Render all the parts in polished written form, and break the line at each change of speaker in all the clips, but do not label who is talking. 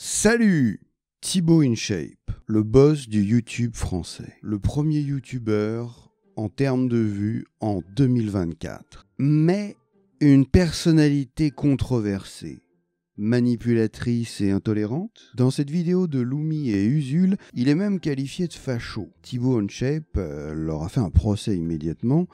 Salut! Thibaut InShape, le boss du YouTube français. Le premier youtubeur en termes de vues en 2024. Mais une personnalité controversée, manipulatrice et intolérante. Dans cette vidéo de Lumi et Usul, il est même qualifié de facho. Thibaut InShape leur a fait un procès immédiatement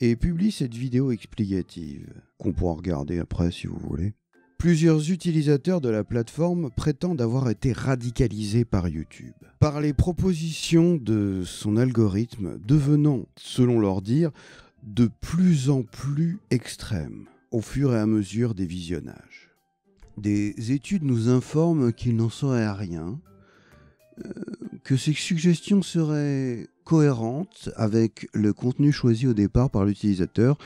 et publie cette vidéo explicative, qu'on pourra regarder après si vous voulez. Plusieurs utilisateurs de la plateforme prétendent avoir été radicalisés par YouTube, par les propositions de son algorithme devenant, selon leur dire, de plus en plus extrêmes au fur et à mesure des visionnages. Des études nous informent qu'il n'en saurait rien, que ces suggestions seraient cohérentes avec le contenu choisi au départ par l'utilisateur,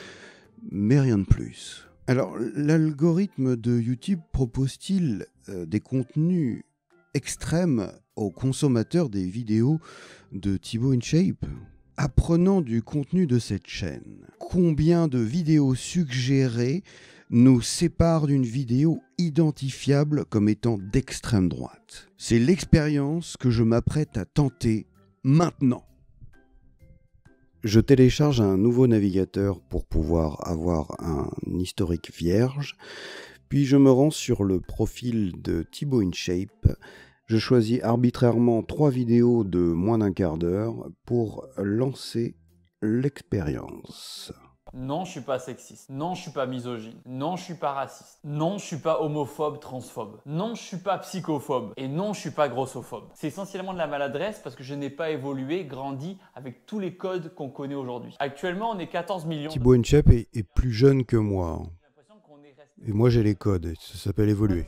mais rien de plus. Alors, l'algorithme de YouTube propose-t-il des contenus extrêmes aux consommateurs des vidéos de Thibaut InShape? Apprenant du contenu de cette chaîne, combien de vidéos suggérées nous séparent d'une vidéo identifiable comme étant d'extrême droite? C'est l'expérience que je m'apprête à tenter maintenant. Je télécharge un nouveau navigateur pour pouvoir avoir un historique vierge, puis je me rends sur le profil de Thibaut InShape. Je choisis arbitrairement 3 vidéos de moins d'un quart d'heure pour lancer l'expérience.
Non, je suis pas sexiste. Non, je suis pas misogyne. Non, je suis pas raciste. Non, je suis pas homophobe, transphobe. Non, je suis pas psychophobe. Et non, je suis pas grossophobe. C'est essentiellement de la maladresse parce que je n'ai pas évolué, grandi avec tous les codes qu'on connaît aujourd'hui. Actuellement, on est 14 millions.
Thibaut InShape est plus jeune que moi. Et moi, j'ai les codes. Ça s'appelle évoluer.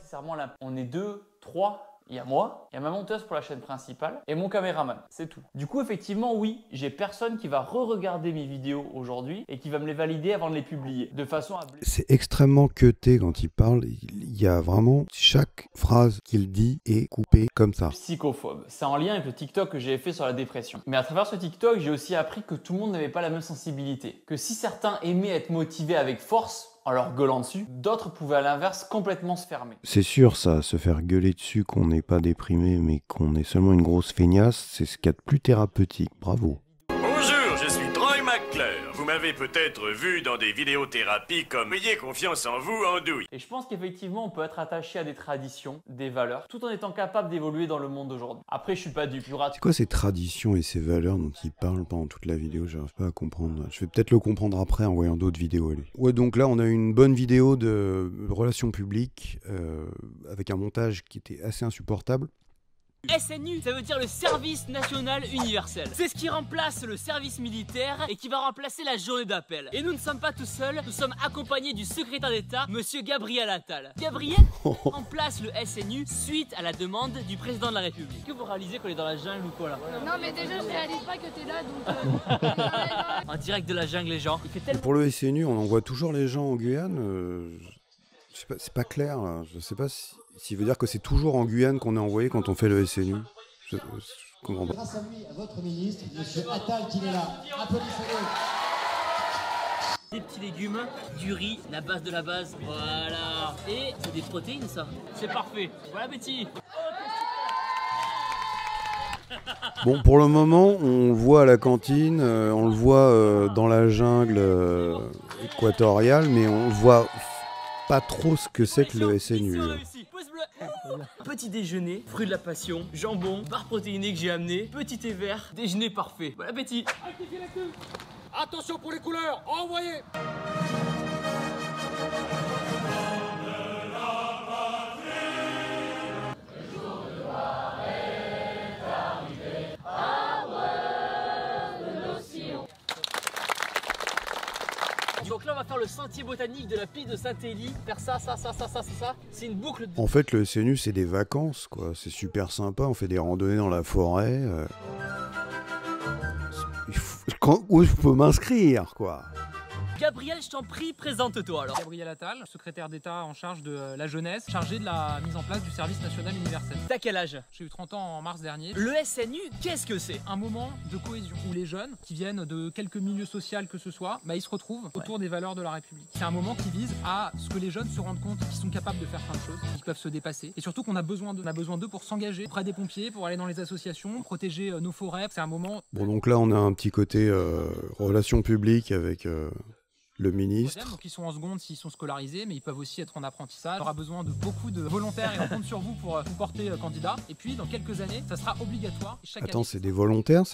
On est 2, 3. Il y a moi, il y a ma monteuse pour la chaîne principale et mon caméraman, c'est tout. Du coup, effectivement, oui, j'ai personne qui va re-regarder mes vidéos aujourd'hui et qui va me les valider avant de les publier, de façon à...
C'est extrêmement cuté quand il parle, il y a vraiment chaque phrase qu'il dit est coupée comme ça.
Psychophobe. C'est en lien avec le TikTok que j'ai fait sur la dépression. Mais à travers ce TikTok, j'ai aussi appris que tout le monde n'avait pas la même sensibilité. Que si certains aimaient être motivés avec force, en leur gueulant dessus, d'autres pouvaient à l'inverse complètement se fermer.
C'est sûr ça, se faire gueuler dessus qu'on n'est pas déprimé mais qu'on est seulement une grosse feignasse, c'est ce qu'il y a de plus thérapeutique, bravo.
Bonjour, je suis Troy McClure. Vous m'avez peut-être vu dans des vidéothérapies comme Ayez confiance en vous, Andouille.
Et je pense qu'effectivement, on peut être attaché à des traditions, des valeurs, tout en étant capable d'évoluer dans le monde d'aujourd'hui. Après, je suis pas dupe.
C'est quoi ces traditions et ces valeurs dont il parle pendant toute la vidéo? J'arrive pas à comprendre. Je vais peut-être le comprendre après en voyant d'autres vidéos. Allez. Ouais, donc là, on a une bonne vidéo de relations publiques avec un montage qui était assez insupportable.
SNU, ça veut dire le service national universel. C'est ce qui remplace le service militaire et qui va remplacer la journée d'appel. Et nous ne sommes pas tout seuls, nous sommes accompagnés du secrétaire d'État, monsieur Gabriel Attal. Gabriel remplace le SNU suite à la demande du président de la République. Est-ce que vous réalisez qu'on est dans la jungle ou quoi là?
Non mais déjà je réalise pas que t'es là donc...
En direct de la jungle les gens. Il fait tellement...
Pour le SNU, on envoie toujours les gens en Guyane. Je sais pas, c'est pas clair là. Je sais pas s'il veut dire que c'est toujours en Guyane qu'on est envoyé quand on fait le SNU. Je comprends pas.
Grâce à lui, à votre ministre, monsieur Attal qui est là. Applaudissez-le.
Des petits légumes, du riz, la base de la base. Voilà. Et c'est des protéines ça. C'est parfait. Bon appétit.
Bon, pour le moment, on le voit à la cantine, on le voit dans la jungle équatoriale, mais on voit pas trop ce que c'est que le SNU.
Petit déjeuner, fruits de la passion, jambon, barre protéinée que j'ai amené, petit thé vert, déjeuner parfait. Bon appétit.
Attention pour les couleurs, envoyez.
Donc là on va faire le sentier botanique de la piste de Saint-Élie, faire ça, c'est une boucle.
En fait le SNU c'est des vacances quoi, c'est super sympa, on fait des randonnées dans la forêt. Où je peux m'inscrire quoi?
Gabriel, je t'en prie, présente-toi alors.
Gabriel Attal, secrétaire d'État en charge de la jeunesse, chargé de la mise en place du service national universel.
T'as quel âge?
J'ai eu 30 ans en mars dernier.
Le SNU, qu'est-ce que c'est?
Un moment de cohésion où les jeunes qui viennent de quelque milieu social que ce soit, bah, ils se retrouvent autour des valeurs de la République. C'est un moment qui vise à ce que les jeunes se rendent compte qu'ils sont capables de faire plein de choses, qu'ils peuvent se dépasser et surtout qu'on a besoin d'eux pour s'engager auprès des pompiers, pour aller dans les associations, protéger nos forêts. C'est un moment...
Bon, donc là, on a un petit côté relations publiques avec le ministre.
Donc ils sont en seconde s'ils sont scolarisés, mais ils peuvent aussi être en apprentissage. On aura besoin de beaucoup de volontaires et on compte sur vous pour vous porter candidat. Et puis dans quelques années, ça sera obligatoire.
Attends, c'est des volontaires?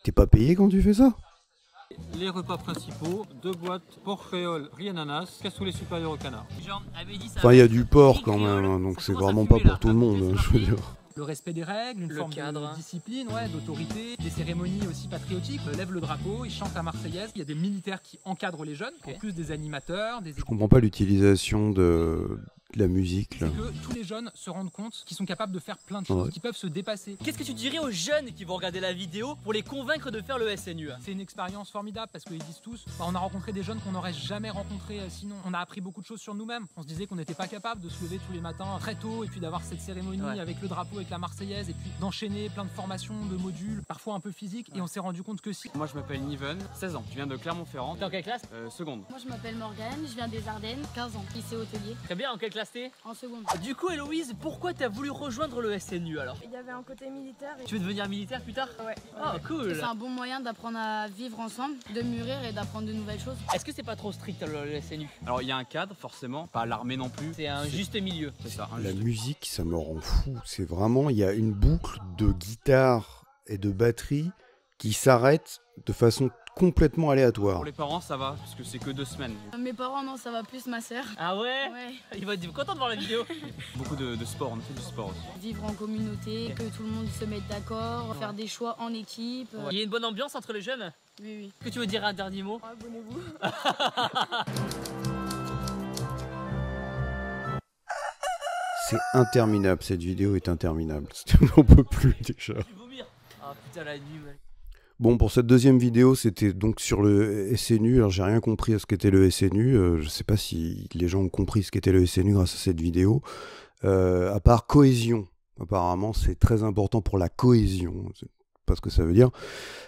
T'es pas payé quand tu fais ça?
Les repas principaux, 2 boîtes porc créole, riz ananas, cassoulet supérieur au canard.
Enfin, il y a du porc quand même, hein, donc c'est vraiment pas pour tout le monde, je veux dire.
Le respect des règles, une forme de discipline, d'autorité, des cérémonies aussi patriotiques. Lève le drapeau, ils chantent la Marseillaise. Il y a des militaires qui encadrent les jeunes, en plus des animateurs.
Je comprends pas l'utilisation de la musique là.
C'est que tous les jeunes se rendent compte qu'ils sont capables de faire plein de choses, qu'ils peuvent se dépasser.
Qu'est-ce que tu dirais aux jeunes qui vont regarder la vidéo pour les convaincre de faire le SNU?
C'est une expérience formidable parce qu'ils disent tous, on a rencontré des jeunes qu'on n'aurait jamais rencontrés sinon. On a appris beaucoup de choses sur nous-mêmes. On se disait qu'on n'était pas capable de se lever tous les matins très tôt et puis d'avoir cette cérémonie avec le drapeau, avec la Marseillaise et puis d'enchaîner plein de formations, de modules, parfois un peu physiques et on s'est rendu compte que si.
Moi je m'appelle Niven, 16 ans, je viens de Clermont-Ferrand.
T'es en quelle classe?
Seconde.
Moi je m'appelle Morgane, je viens des Ardennes, 15 ans, lycée hôtelier.
Très bien, en quelle classe t'es?
En seconde.
Du coup Héloïse, pourquoi t'as voulu rejoindre le SNU alors?
Il y avait un côté militaire.
Tu veux devenir militaire plus tard?
Ouais.
Oh cool.
C'est un bon moyen d'apprendre à vivre ensemble, de mûrir et d'apprendre de nouvelles choses.
Est-ce que c'est pas trop strict le SNU?
Alors il y a un cadre forcément, pas l'armée non plus.
C'est un juste milieu.
C'est ça.
La musique, ça me rend fou. C'est vraiment, il y a une boucle de guitare et de batterie qui s'arrête de façon complètement aléatoire.
Pour les parents ça va, parce que c'est que 2 semaines.
Mes parents non, ça va plus ma sœur.
Ah ouais?
Ouais.
Il va être content de voir la vidéo.
Beaucoup de sport, on fait du sport aussi.
Vivre en communauté, que tout le monde se mette d'accord, faire des choix en équipe.
Il y a une bonne ambiance entre les jeunes?
Oui, oui.
Est-ce que tu veux dire un dernier mot?
Abonnez-vous.
C'est interminable, cette vidéo est interminable. On peut plus déjà.
Ah putain la nuit mec.
Bon, pour cette deuxième vidéo, c'était donc sur le SNU. Alors, j'ai rien compris à ce qu'était le SNU. Je sais pas si les gens ont compris ce qu'était le SNU grâce à cette vidéo. À part cohésion. Apparemment, c'est très important pour la cohésion. C'est pas ce que ça veut dire.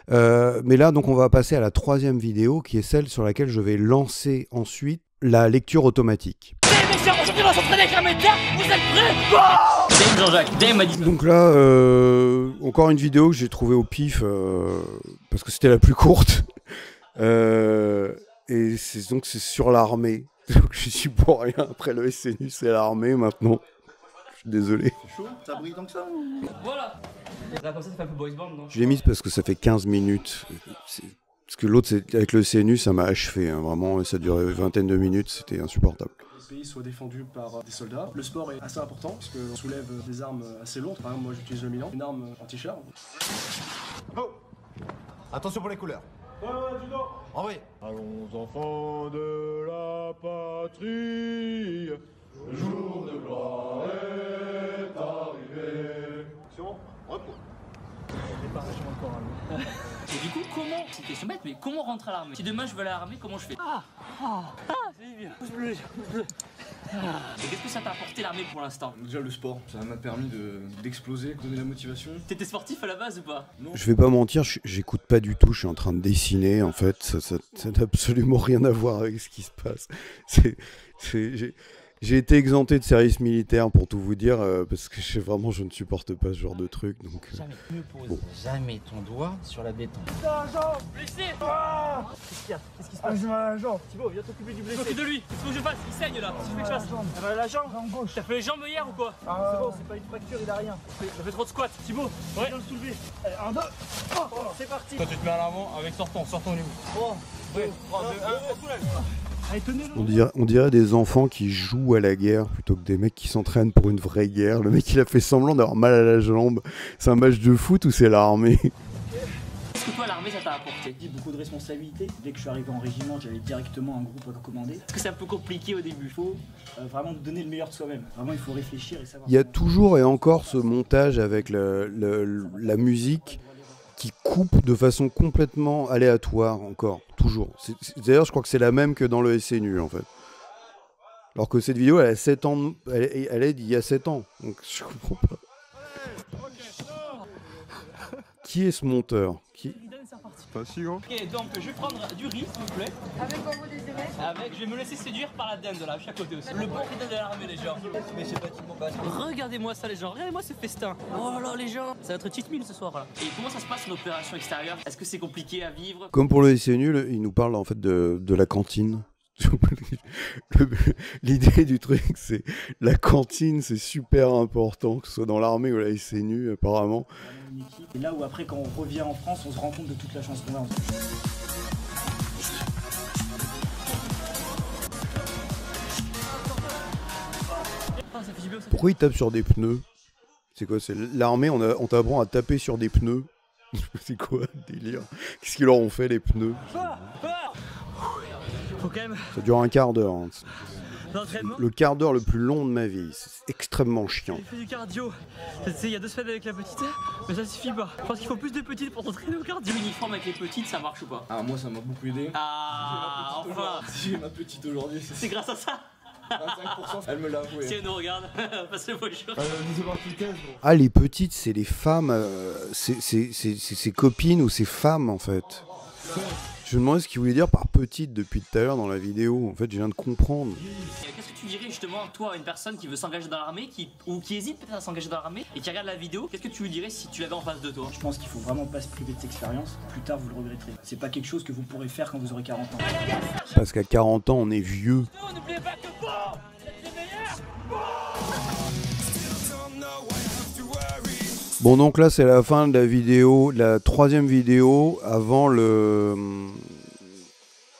Mais là, donc, on va passer à la troisième vidéo, qui est celle sur laquelle je vais lancer ensuite la lecture automatique.
Aujourd'hui on va s'entraîner avec la méthode. Vous êtes prêts? Dame Jean-Jacques, Dame m'a dit.
Donc là, encore une vidéo que j'ai trouvée au pif parce que c'était la plus courte. Et donc c'est sur l'armée. Donc je suis pour rien. Après le SNU, c'est l'armée maintenant. Je suis désolé.
C'est chaud? Ça brille tant que ça?
Voilà. Là comme ça fait un peu boys band non?
Je l'ai mise parce que ça fait 15 minutes. Parce que l'autre, avec le SNU, ça m'a achevé. Hein, vraiment, ça durait une vingtaine de minutes. C'était insupportable.
Le pays soit défendu par des soldats. Le sport est assez important parce qu'on soulève des armes assez lourdes. Par exemple, moi j'utilise le Milan, une arme anti-char.
Oh! Attention pour les couleurs.
Ouais, du nord.
En vrai.
Allons enfants de la patrie, le jour de gloire est arrivé.
Attention, repos.
Et du coup comment, c'est une question bête, mais comment rentrer à l'armée? Si demain je veux aller à l'armée, comment je fais? C'est bien. Et qu'est-ce que ça t'a apporté l'armée pour l'instant?
Déjà le sport, ça m'a permis d'exploser, de donner la motivation.
T'étais sportif à la base ou pas?
Non.
Je vais pas mentir, j'écoute pas du tout, je suis en train de dessiner en fait, ça n'a absolument rien à voir avec ce qui se passe. J'ai été exempté de service militaire pour tout vous dire, parce que je ne supporte pas ce genre de truc. Donc,
Jamais tu ne poses jamais ton doigt sur la détente.
Blessé.
Qu'est-ce qu'il y a? Qu'est-ce qui se passe?
J'ai mal à la jambe.
Thibaut, viens t'occuper du blessé.
T'occupe de lui. Qu'est-ce que je fasse? Il saigne là. Qu'est-ce que je fasse?
La jambe gauche.
T'as fait les jambes hier ou quoi?
C'est bon, c'est pas une fracture, il a rien.
T'as fait trop de squats. Thibaut,
Viens le soulever. Allez, 1, 2. C'est parti.
Toi tu te mets à l'avant avec sortant au niveau.
3, 2, 1, soulève. Allez, tenez-le.
on dirait des enfants qui jouent à la guerre plutôt que des mecs qui s'entraînent pour une vraie guerre. Le mec il a fait semblant d'avoir mal à la jambe. C'est un match de foot ou c'est l'armée?
qu'est-ce que toi l'armée ça t'a apporté?
Beaucoup de responsabilités. Dès que je suis arrivé en régiment, j'avais directement un groupe à commander.
Est-ce que c'est un peu compliqué au début?
Il faut vraiment donner le meilleur de soi-même. Vraiment, il faut réfléchir et savoir.
Il y a toujours et encore ce montage avec la musique. qui coupe de façon complètement aléatoire encore, toujours. D'ailleurs, je crois que c'est la même que dans le SNU, en fait. Alors que cette vidéo, elle a 7 ans, elle est d'il y a 7 ans. Donc, je comprends pas. Qui est ce monteur?
Facile, hein.
Ok, donc je vais prendre du riz, s'il vous plaît. Avec quoi vous désirez? Avec, je vais me laisser séduire par la dinde là, à chaque côté aussi. Le bon riz de l'armée, les gens. Mais c'est pas type mon base. Regardez-moi ça, les gens. Regardez-moi ce festin. Oh là là, les gens. Ça va être cheat meal ce soir là. Et comment ça se passe l'opération extérieure? Est-ce que c'est compliqué à vivre?
Comme pour le SNU, il nous parle en fait de la cantine. L'idée du truc, c'est la cantine, c'est super important, que ce soit dans l'armée ou la SNU, apparemment.
Et là où après, quand on revient en France, on se rend compte de toute la chance qu'on a.
Pourquoi ils tapent sur des pneus? C'est quoi? C'est l'armée, on t'apprend à taper sur des pneus. C'est quoi le délire? Qu'est-ce qu'ils leur ont fait, les pneus?
Faut quand même...
Ça dure un quart d'heure. Hein.
L'entraînement.
Le quart d'heure le plus long de ma vie. C'est extrêmement chiant.
J'ai fait du cardio. Il y a 2 semaines avec la petite, mais ça suffit pas. Je pense qu'il faut plus de petites pour t'entraîner au cardio. L'uniforme avec les petites, ça marche ou pas?
Ah, moi ça m'a beaucoup aidé.
Ah, enfin.
Si j'ai ma petite aujourd'hui,
c'est grâce à ça.
25%, elle me l'a avoué.
Si elle nous regarde, passez vos jours.
Ah, les petites, c'est les femmes, c'est ses copines ou ses femmes en fait. Je me demandais ce qu'il voulait dire par petite depuis tout à l'heure dans la vidéo. En fait, je viens de comprendre.
Qu'est-ce que tu dirais justement, toi, à une personne qui veut s'engager dans l'armée, ou qui hésite peut-être à s'engager dans l'armée, et qui regarde la vidéo, qu'est-ce que tu lui dirais si tu l'avais en face de toi?
Je pense qu'il faut vraiment pas se priver de cette expérience. Plus tard, vous le regretterez. C'est pas quelque chose que vous pourrez faire quand vous aurez 40 ans.
Parce qu'à 40 ans, on est vieux.
N'oubliez pas que bon, c'est les meilleurs.
Bon, donc là, c'est la fin de la vidéo, la 3e vidéo avant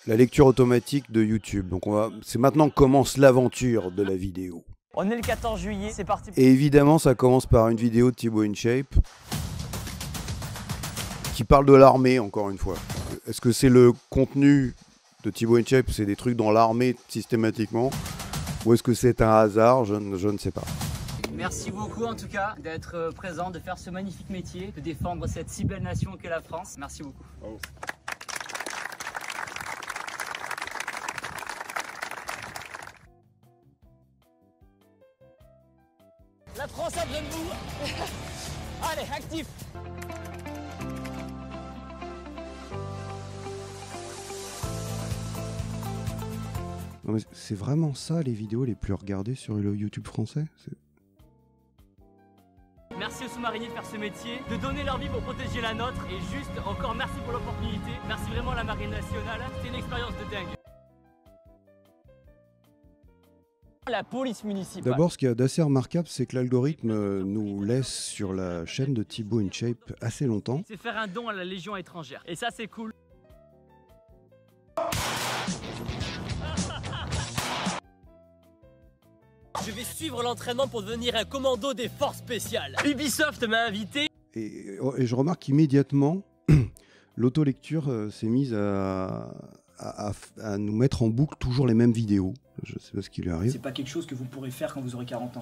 la lecture automatique de YouTube. Donc c'est maintenant que commence l'aventure de la vidéo.
On est le 14 juillet, c'est parti.
Et évidemment, ça commence par une vidéo de Thibaut InShape qui parle de l'armée, encore une fois. Est-ce que c'est le contenu de Thibaut InShape, c'est des trucs dans l'armée systématiquement, ou est-ce que c'est un hasard? Je ne sais pas.
Merci beaucoup en tout cas d'être présent, de faire ce magnifique métier, de défendre cette si belle nation qu'est la France. Merci beaucoup.
Bravo.
La France a besoin de vous. Allez, actif.
Non mais c'est vraiment ça les vidéos les plus regardées sur le YouTube français?
Merci aux sous-mariniers de faire ce métier, de donner leur vie pour protéger la nôtre. Et juste, encore merci pour l'opportunité. Merci vraiment à la Marine nationale. C'était une expérience de dingue. La police municipale.
D'abord, ce qu'il y a d'assez remarquable, c'est que l'algorithme nous laisse sur la chaîne de Thibaut InShape assez longtemps.
C'est faire un don à la Légion étrangère. Et ça, c'est cool. Je vais suivre l'entraînement pour devenir un commando des forces spéciales. Ubisoft m'a invité.
Et je remarque qu'immédiatement, l'autolecture s'est mise à nous mettre en boucle toujours les mêmes vidéos. Je sais pas ce qui lui arrive.
C'est pas quelque chose que vous pourrez faire quand vous aurez 40 ans.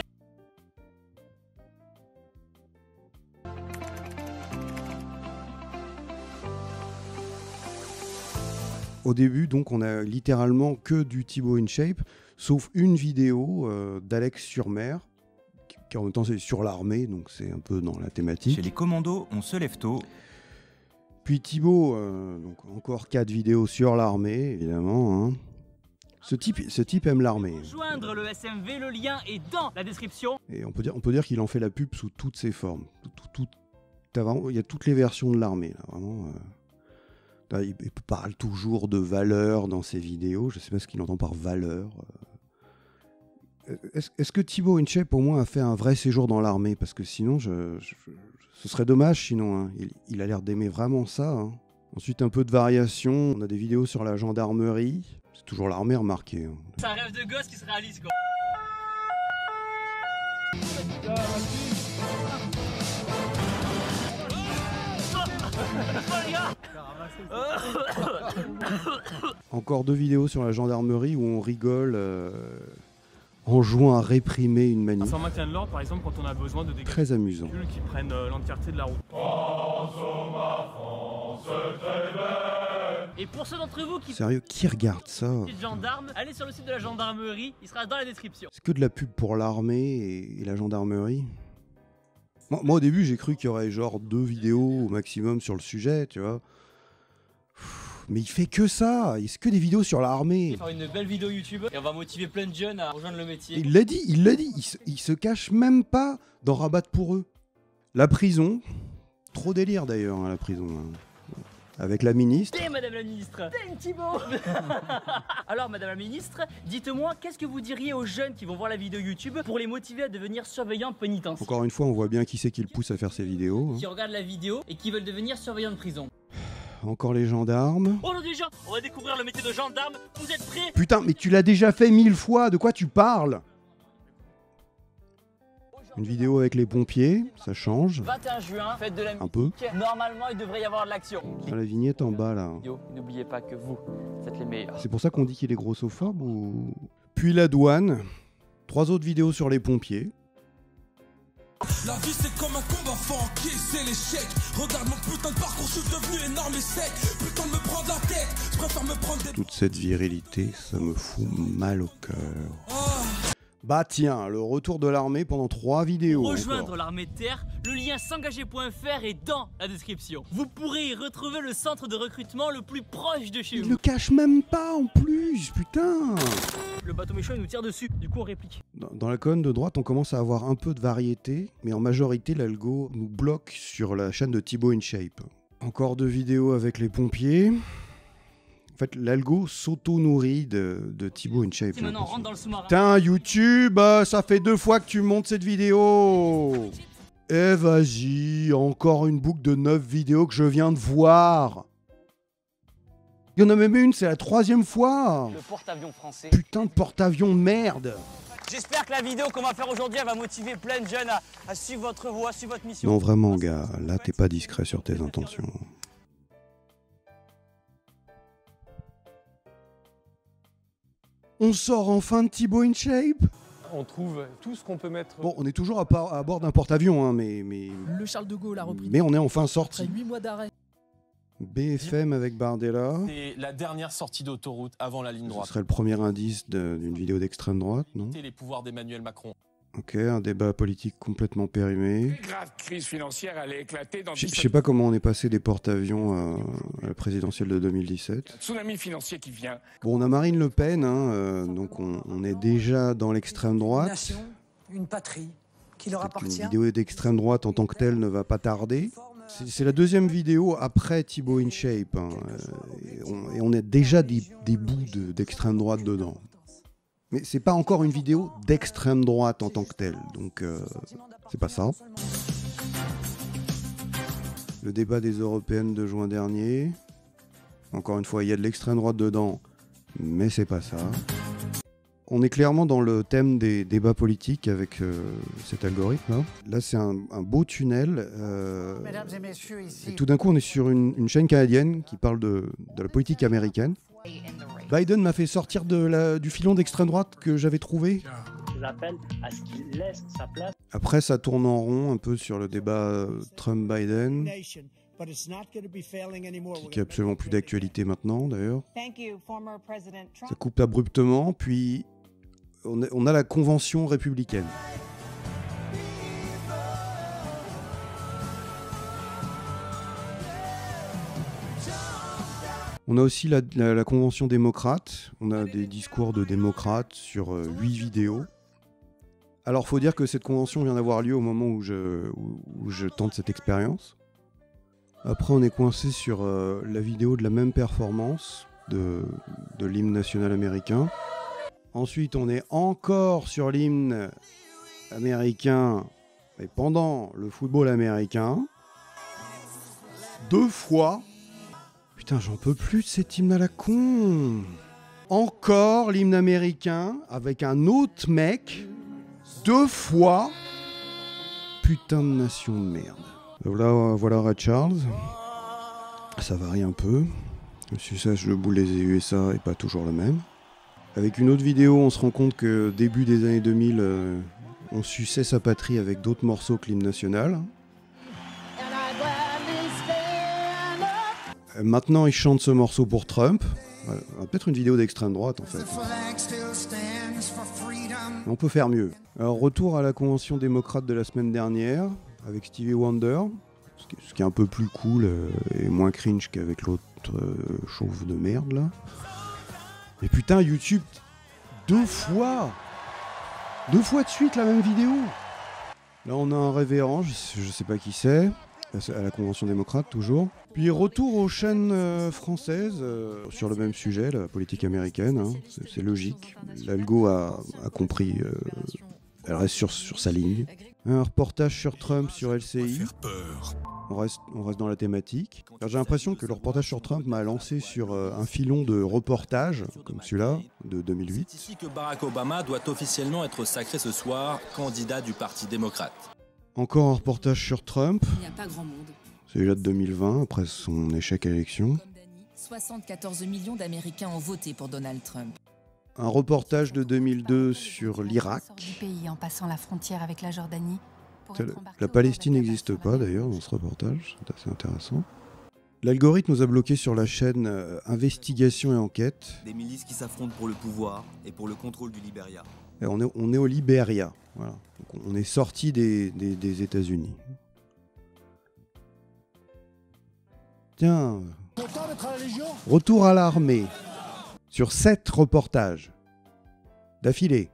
Au début, donc, on a littéralement que du Thibaut InShape, sauf une vidéo d'Alex sur mer, qui en même temps c'est sur l'armée, donc c'est un peu dans la thématique.
Chez les commandos, on se lève tôt.
Puis Thibaut, donc encore 4 vidéos sur l'armée, évidemment. Hein. Ce type aime l'armée.
Joindre le SMV, le lien est dans la description.
Et on peut dire qu'il en fait la pub sous toutes ses formes. Il y a toutes les versions de l'armée, là, vraiment. Il parle toujours de valeur dans ses vidéos. Je ne sais pas ce qu'il entend par valeur. Est-ce que Thibaut InShape, au moins, a fait un vrai séjour dans l'armée? Parce que sinon, ce serait dommage, sinon. Hein. Il a l'air d'aimer vraiment ça. Hein. Ensuite, un peu de variation. On a des vidéos sur la gendarmerie. C'est toujours l'armée, remarqué. Hein.
C'est un rêve de gosse qui se réalise, quoi.
Encore 2 vidéos sur la gendarmerie où on rigole en jouant à réprimer une manif.
C'est en maintien de l'ordre, par exemple, quand on a besoin de des
très amusant
qui prennent l'entièreté de la route.
Et pour ceux d'entre vous qui
Sérieux, qui regarde ça?
gendarme, allez sur le site de la gendarmerie, il sera dans la description.
C'est que de la pub pour l'armée et la gendarmerie. Moi au début j'ai cru qu'il y aurait genre 2 vidéos au maximum sur le sujet, tu vois. Mais il fait que ça, c'est que des vidéos sur l'armée.
On va faire une belle vidéo YouTube et on va motiver plein de jeunes à rejoindre le métier.
Il l'a dit, il se cache même pas dans Rabat pour eux. La prison, trop délire d'ailleurs hein, la prison. Hein. Avec la ministre.
Et madame la ministre. Thibaut. Alors madame la ministre, dites-moi, qu'est-ce que vous diriez aux jeunes qui vont voir la vidéo YouTube pour les motiver à devenir surveillants pénitentiaires?
Encore une fois, on voit bien qui c'est qui le pousse à faire ces vidéos. Hein.
Qui regardent la vidéo et qui veulent devenir surveillants de prison.
Encore les gendarmes.
Aujourd'hui les gens, on va découvrir le métier de gendarme. Vous êtes prêts?
Putain, mais tu l'as déjà fait 1000 fois, de quoi tu parles? Une vidéo avec les pompiers, ça change.
21 juin, fête de la musique.
Un peu.
Normalement, il devrait y avoir de l'action.
Ah, la vignette en bas là.
N'oubliez pas que vous êtes les meilleurs.
C'est pour ça qu'on dit qu'il est grossophobe ou... Puis la douane. 3 autres vidéos sur les pompiers.
La vie c'est comme un combat, faut encaisser l'échec. Regarde mon putain de parcours, je suis devenu énorme et sec. Putain de me prendre la tête, je préfère me prendre des...
Toute cette virilité, ça me fout mal au cœur. Bah tiens, le retour de l'armée pendant 3 vidéos.
Rejoindre l'armée de terre, le lien s'engager.fr est dans la description. Vous pourrez y retrouver le centre de recrutement le plus proche de chez vous.
Il le cache même pas en plus, putain.
Le bateau méchant il nous tire dessus, du coup on réplique.
Dans la colonne de droite, on commence à avoir un peu de variété, mais en majorité, l'algo nous bloque sur la chaîne de Thibaut InShape. Encore 2 vidéos avec les pompiers. En fait, l'algo s'auto-nourrit de Thibaut InShape.
Si maintenant on rentre dans le sous-marin.
Putain, YouTube, ça fait 2 fois que tu montes cette vidéo. Eh vas-y, encore une boucle de 9 vidéos que je viens de voir. Il y en a même une, c'est la 3e fois.
Le porte-avions français.
Putain de porte-avions de merde.
J'espère que la vidéo qu'on va faire aujourd'hui, elle va motiver plein de jeunes à suivre votre voie, suivre votre mission.
Non, vraiment, gars, là, t'es pas discret sur tes intentions. On sort enfin de Thibaut InShape.
On trouve tout ce qu'on peut mettre...
Bon, on est toujours à bord d'un porte-avions, hein, mais...
Le Charles de Gaulle a repris.
Mais on est enfin sorti.
Après 8 mois d'arrêt.
BFM avec Bardella.
C'est la dernière sortie d'autoroute avant la ligne droite.
Ce serait le premier indice d'une vidéo d'extrême droite, non?
Les pouvoirs d'Emmanuel Macron.
Ok, un débat politique complètement périmé.
Une grave crise financière allait éclater dans...
Je sais pas comment on est passé des porte-avions à la présidentielle de 2017.
Tsunami financier qui vient.
Bon, on a Marine Le Pen, hein, donc on est déjà dans l'extrême droite.
Une nation, une patrie qui leur appartient.
Une vidéo d'extrême droite en tant que telle ne va pas tarder. C'est la 2e vidéo après Thibaut InShape, hein, et on a déjà des bouts d'extrême droite dedans. Mais c'est pas encore une vidéo d'extrême droite en tant que telle, donc c'est pas ça. Le débat des européennes de juin dernier. Encore une fois, il y a de l'extrême droite dedans, mais c'est pas ça. On est clairement dans le thème des débats politiques avec cet algorithme. Là, c'est un beau tunnel.
Mesdames et messieurs, ici...
Et tout d'un coup, on est sur une chaîne canadienne qui parle de la politique américaine. Biden m'a fait sortir du filon d'extrême droite que j'avais trouvé.
Je l'appelle à ce qu'il laisse sa place.
Après, ça tourne en rond un peu sur le débat Trump-Biden, qui est absolument plus d'actualité maintenant d'ailleurs. Ça coupe abruptement, puis on a la convention républicaine. On a aussi la convention démocrate. On a des discours de démocrates sur 8 vidéos. Alors, faut dire que cette convention vient d'avoir lieu au moment où je tente cette expérience. Après, on est coincé sur la vidéo de la même performance de l'hymne national américain. Ensuite, on est encore sur l'hymne américain, mais pendant le football américain. 2 fois. Putain, j'en peux plus de cet hymne à la con. Encore l'hymne américain avec un autre mec. 2 fois. Putain de nation de merde. Voilà Ray Charles. Ça varie un peu. Le suçage de boule des USA est pas toujours le même. Avec une autre vidéo, on se rend compte que début des années 2000, on suçait sa patrie avec d'autres morceaux que l'hymne national. Maintenant, il chante ce morceau pour Trump. Voilà, peut-être une vidéo d'extrême droite, en fait. On peut faire mieux. Alors, retour à la convention démocrate de la semaine dernière, avec Stevie Wonder, ce qui est un peu plus cool et moins cringe qu'avec l'autre chauve de merde, là. Mais putain, YouTube, deux fois de suite la même vidéo. Là, on a un révérend, je sais pas qui c'est, à la Convention démocrate, toujours. Puis retour aux chaînes françaises, sur le même sujet, la politique américaine, hein. C'est logique. L'algo a compris, elle reste sur sa ligne. Un reportage sur Trump sur LCI. On reste dans la thématique. J'ai l'impression que le reportage sur Trump m'a lancé sur un filon de reportages, comme celui-là, de 2008.
C'est ici que Barack Obama doit officiellement être sacré ce soir, candidat du Parti démocrate.
Encore un reportage sur Trump.
Il n'y a pas grand monde.
Celui-là de 2020, après son échec à l'élection.
74 millions d'Américains ont voté pour Donald Trump.
Un reportage de 2002 sur l'Irak.
Du pays en passant la frontière avec la Jordanie.
La Palestine n'existe pas d'ailleurs dans ce reportage, c'est assez intéressant. L'algorithme nous a bloqué sur la chaîne Investigation et Enquête.
Des milices qui s'affrontent pour le pouvoir et pour le contrôle du Libéria.
Et on est au Libéria, voilà. Donc on est sorti des États-Unis. Tiens, retour à l'armée, sur 7 reportages d'affilée.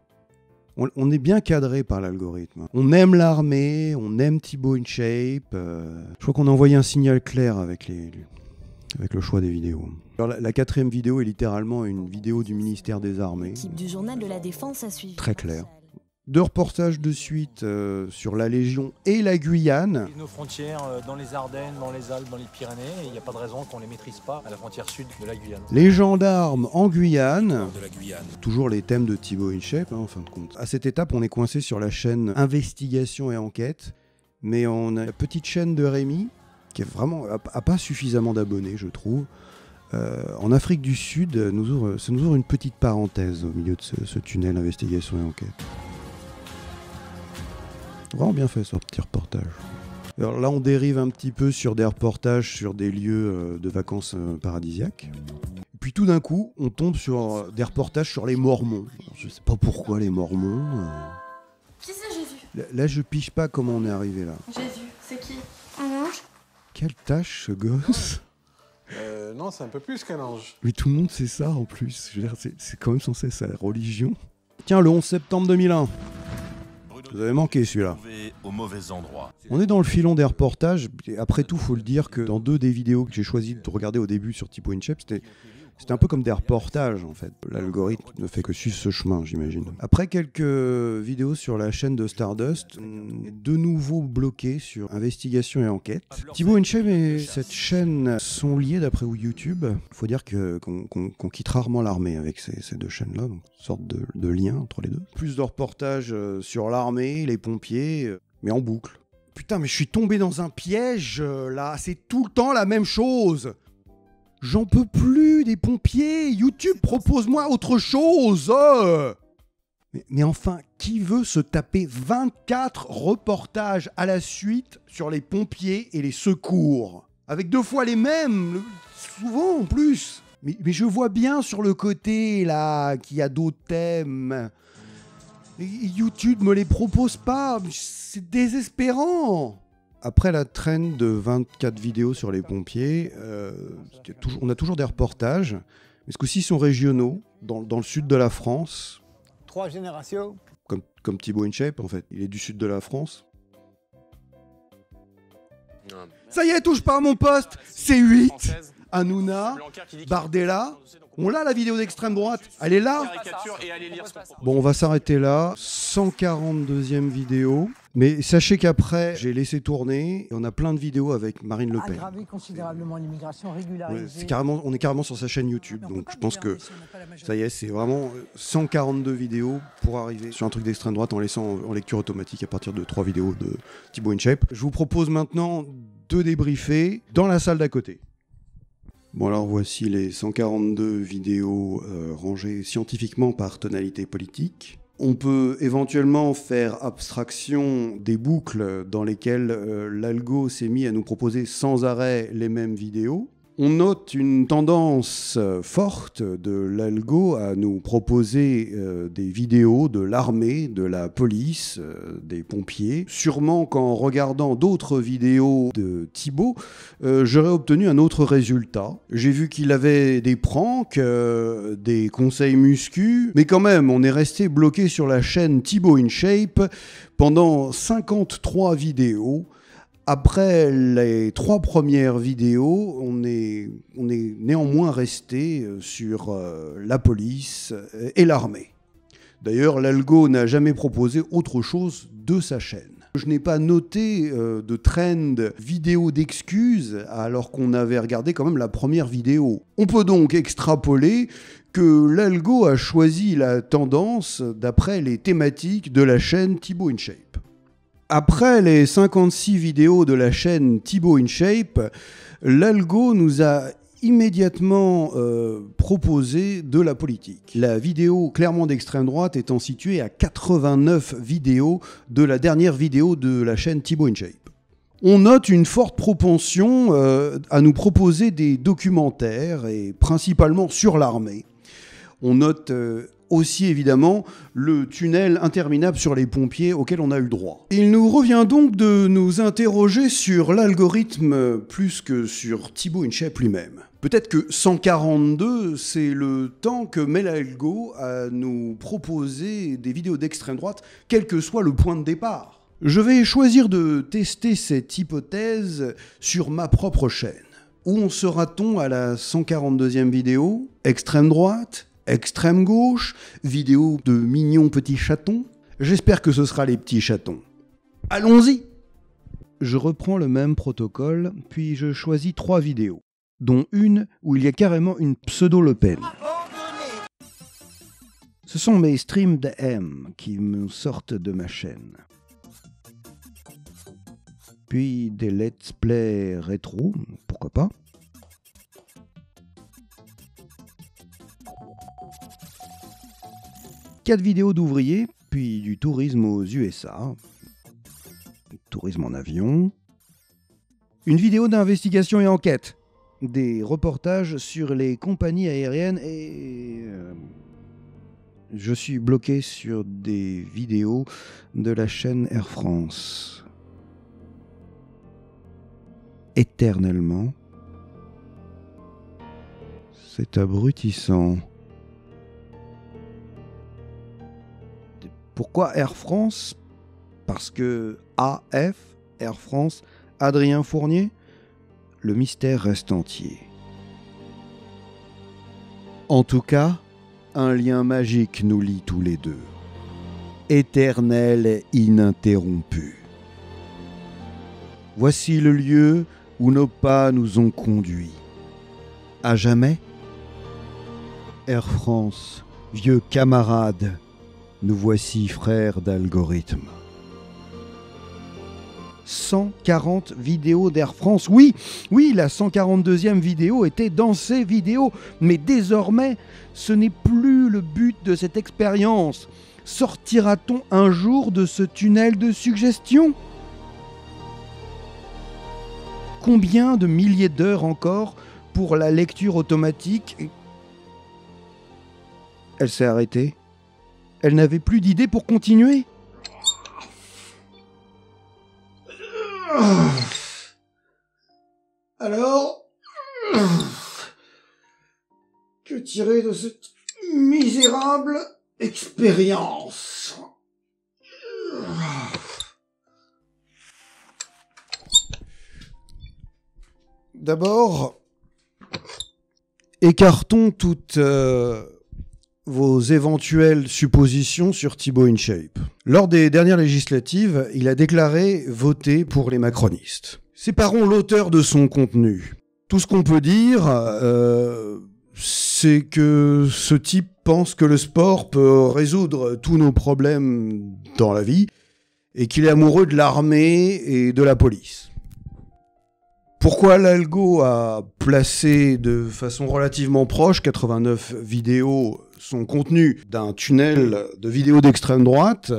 On est bien cadré par l'algorithme. On aime l'armée, on aime Thibaut InShape. Je crois qu'on a envoyé un signal clair avec le choix des vidéos. Alors, la 4e vidéo est littéralement une vidéo du ministère des Armées.
L'équipe du journal de la Défense a suivi.
Très clair. 2 reportages de suite sur la Légion et la Guyane.
Nos frontières dans les Ardennes, dans les Alpes, dans les Pyrénées, il n'y a pas de raison qu'on ne les maîtrise pas à la frontière sud de la Guyane.
Les gendarmes en Guyane. Toujours les thèmes de Thibaut InShape, hein, en fin de compte. À cette étape, on est coincé sur la chaîne Investigation et Enquête, mais on a la petite chaîne de Rémi, qui est vraiment a pas suffisamment d'abonnés, je trouve. En Afrique du Sud, ça nous ouvre une petite parenthèse au milieu de ce tunnel Investigation et Enquête. Vraiment bien fait ce petit reportage. Alors là, on dérive un petit peu sur des reportages sur des lieux de vacances paradisiaques. Et puis tout d'un coup, on tombe sur des reportages sur les Mormons. Alors, je sais pas pourquoi les Mormons.
Qui c'est Jésus?
Là, je pige pas comment on est arrivé là.
Jésus, c'est qui? Un ange?
Quelle tâche ce gosse?
Non, c'est un peu plus qu'un ange.
Mais tout le monde sait ça en plus. Je veux dire, c'est quand même censé être sa religion. Tiens, le 11 septembre 2001. Vous avez manqué celui-là.
Au mauvais endroit.
On est dans le filon des reportages. Et après tout, faut le dire que dans 2 des vidéos que j'ai choisi de regarder au début sur Thibaut InShape, c'était un peu comme des reportages en fait. L'algorithme ne fait que suivre ce chemin, j'imagine. Après quelques vidéos sur la chaîne de Stardust, de nouveau bloqué sur Investigation et Enquête. Thibaut InShape et cette chaîne sont liés d'après YouTube. Il faut dire qu'on quitte rarement l'armée avec ces 2 chaînes-là, donc une sorte de lien entre les deux. Plus de reportages sur l'armée, les pompiers, mais en boucle. Putain, mais je suis tombé dans un piège là, c'est tout le temps la même chose. J'en peux plus des pompiers. YouTube, propose-moi autre chose. Mais enfin, qui veut se taper 24 reportages à la suite sur les pompiers et les secours? Avec 2 fois les mêmes, souvent en plus. Mais je vois bien sur le côté, là, qu'il y a d'autres thèmes. Et YouTube me les propose pas. C'est désespérant. Après la traîne de 24 vidéos sur les pompiers, on a toujours des reportages, mais ce coup-ci ils sont régionaux, dans le sud de la France.
3 générations.
Comme Thibaut InShape, en fait. Il est du sud de la France. Ça y est, touche pas à mon poste. C8, Hanouna, Bardella. On l'a la vidéo d'extrême droite. Elle est là. Bon, on va s'arrêter là. 142e vidéo. Mais sachez qu'après, j'ai laissé tourner. Et on a plein de vidéos avec Marine Le Pen.
Aggraver considérablement l'immigration régularisée.
On est carrément sur sa chaîne YouTube. Donc je pense que ça y est, c'est vraiment 142 vidéos pour arriver sur un truc d'extrême droite en laissant en lecture automatique à partir de 3 vidéos de Thibaut InShape. Je vous propose maintenant de débriefer dans la salle d'à côté. Bon alors voici les 142 vidéos rangées scientifiquement par tonalité politique. On peut éventuellement faire abstraction des boucles dans lesquelles l'algo s'est mis à nous proposer sans arrêt les mêmes vidéos. On note une tendance forte de l'algo à nous proposer des vidéos de l'armée, de la police, des pompiers. Sûrement qu'en regardant d'autres vidéos de Thibaut, j'aurais obtenu un autre résultat. J'ai vu qu'il avait des pranks, des conseils muscu, mais quand même, on est resté bloqué sur la chaîne Thibaut InShape pendant 53 vidéos. Après les 3 premières vidéos, on est néanmoins resté sur la police et l'armée. D'ailleurs, l'algo n'a jamais proposé autre chose de sa chaîne. Je n'ai pas noté de trend vidéo d'excuses alors qu'on avait regardé quand même la première vidéo. On peut donc extrapoler que l'algo a choisi la tendance d'après les thématiques de la chaîne Thibaut InShape. Après les 56 vidéos de la chaîne Thibaut InShape, l'algo nous a immédiatement proposé de la politique. La vidéo clairement d'extrême droite étant située à 89 vidéos de la dernière vidéo de la chaîne Thibaut InShape. On note une forte propension à nous proposer des documentaires, et principalement sur l'armée. On note aussi évidemment le tunnel interminable sur les pompiers auquel on a eu droit. Il nous revient donc de nous interroger sur l'algorithme plus que sur Thibaut InShape lui-même. Peut-être que 142, c'est le temps que met l'algo à nous proposer des vidéos d'extrême droite, quel que soit le point de départ. Je vais choisir de tester cette hypothèse sur ma propre chaîne. Où en sera-t-on à la 142e vidéo? Extrême droite? Extrême gauche, vidéo de mignons petits chatons. J'espère que ce sera les petits chatons. Allons-y! Je reprends le même protocole, puis je choisis 3 vidéos, dont une où il y a carrément une pseudo-Le Pen. Ce sont mes streams d'AM qui me sortent de ma chaîne. Puis des let's play rétro, pourquoi pas. Quatre vidéos d'ouvriers, puis du tourisme aux USA, tourisme en avion, une vidéo d'investigation et enquête, des reportages sur les compagnies aériennes et... je suis bloqué sur des vidéos de la chaîne Air France. Éternellement. C'est abrutissant. Pourquoi Air France? Parce que AF, Air France, Adrien Fournier? Le mystère reste entier. En tout cas, un lien magique nous lie tous les deux. Éternel et ininterrompu. Voici le lieu où nos pas nous ont conduits. À jamais? Air France, vieux camarade, nous voici frères d'algorithme. 140 vidéos d'Air France. Oui, la 142e vidéo était dans ces vidéos. Mais désormais, ce n'est plus le but de cette expérience. Sortira-t-on un jour de ce tunnel de suggestion? Combien de milliers d'heures encore pour la lecture automatique? Elle s'est arrêtée. Elle n'avait plus d'idée pour continuer. Alors, que tirer de cette misérable expérience? D'abord, écartons toutes vos éventuelles suppositions sur Thibaut InShape. Lors des dernières législatives, il a déclaré voter pour les macronistes. Séparons l'auteur de son contenu. Tout ce qu'on peut dire, c'est que ce type pense que le sport peut résoudre tous nos problèmes dans la vie et qu'il est amoureux de l'armée et de la police. Pourquoi l'algo a placé de façon relativement proche, 89 vidéos, son contenu d'un tunnel de vidéos d'extrême droite?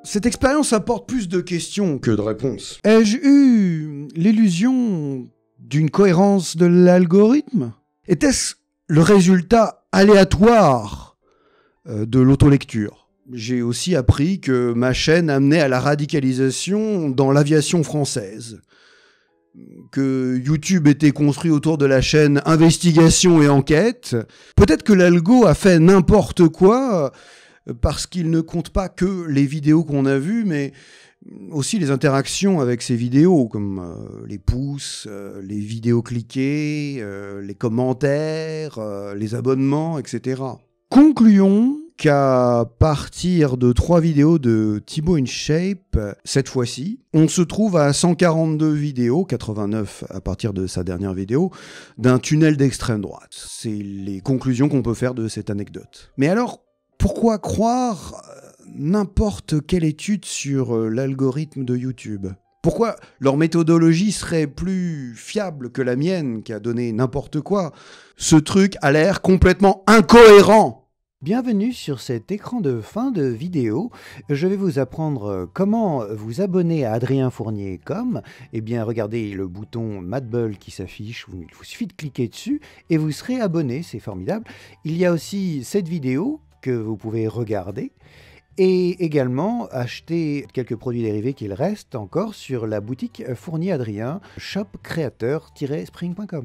Cette expérience apporte plus de questions que de réponses. Ai-je eu l'illusion d'une cohérence de l'algorithme? Était-ce le résultat aléatoire de l'autolecture? J'ai aussi appris que ma chaîne amenait à la radicalisation dans l'aviation française, que YouTube était construit autour de la chaîne Investigation et Enquête. Peut-être que l'algo a fait n'importe quoi parce qu'il ne compte pas que les vidéos qu'on a vues, mais aussi les interactions avec ces vidéos, comme les pouces, les vidéos cliquées, les commentaires, les abonnements, etc. Concluons qu'à partir de 3 vidéos de Thibaut InShape, cette fois-ci, on se trouve à 142 vidéos, 89 à partir de sa dernière vidéo, d'un tunnel d'extrême droite. C'est les conclusions qu'on peut faire de cette anecdote. Mais alors, pourquoi croire n'importe quelle étude sur l'algorithme de YouTube? Pourquoi leur méthodologie serait plus fiable que la mienne qui a donné n'importe quoi? Ce truc a l'air complètement incohérent.
Bienvenue sur cet écran de fin de vidéo. Je vais vous apprendre comment vous abonner à AdrienFournier.com. Eh bien, regardez le bouton Madbull qui s'affiche. Il vous suffit de cliquer dessus et vous serez abonné. C'est formidable. Il y a aussi cette vidéo que vous pouvez regarder et également acheter quelques produits dérivés qu'il reste encore sur la boutique Fournier Adrien, shopcreateur-spring.com.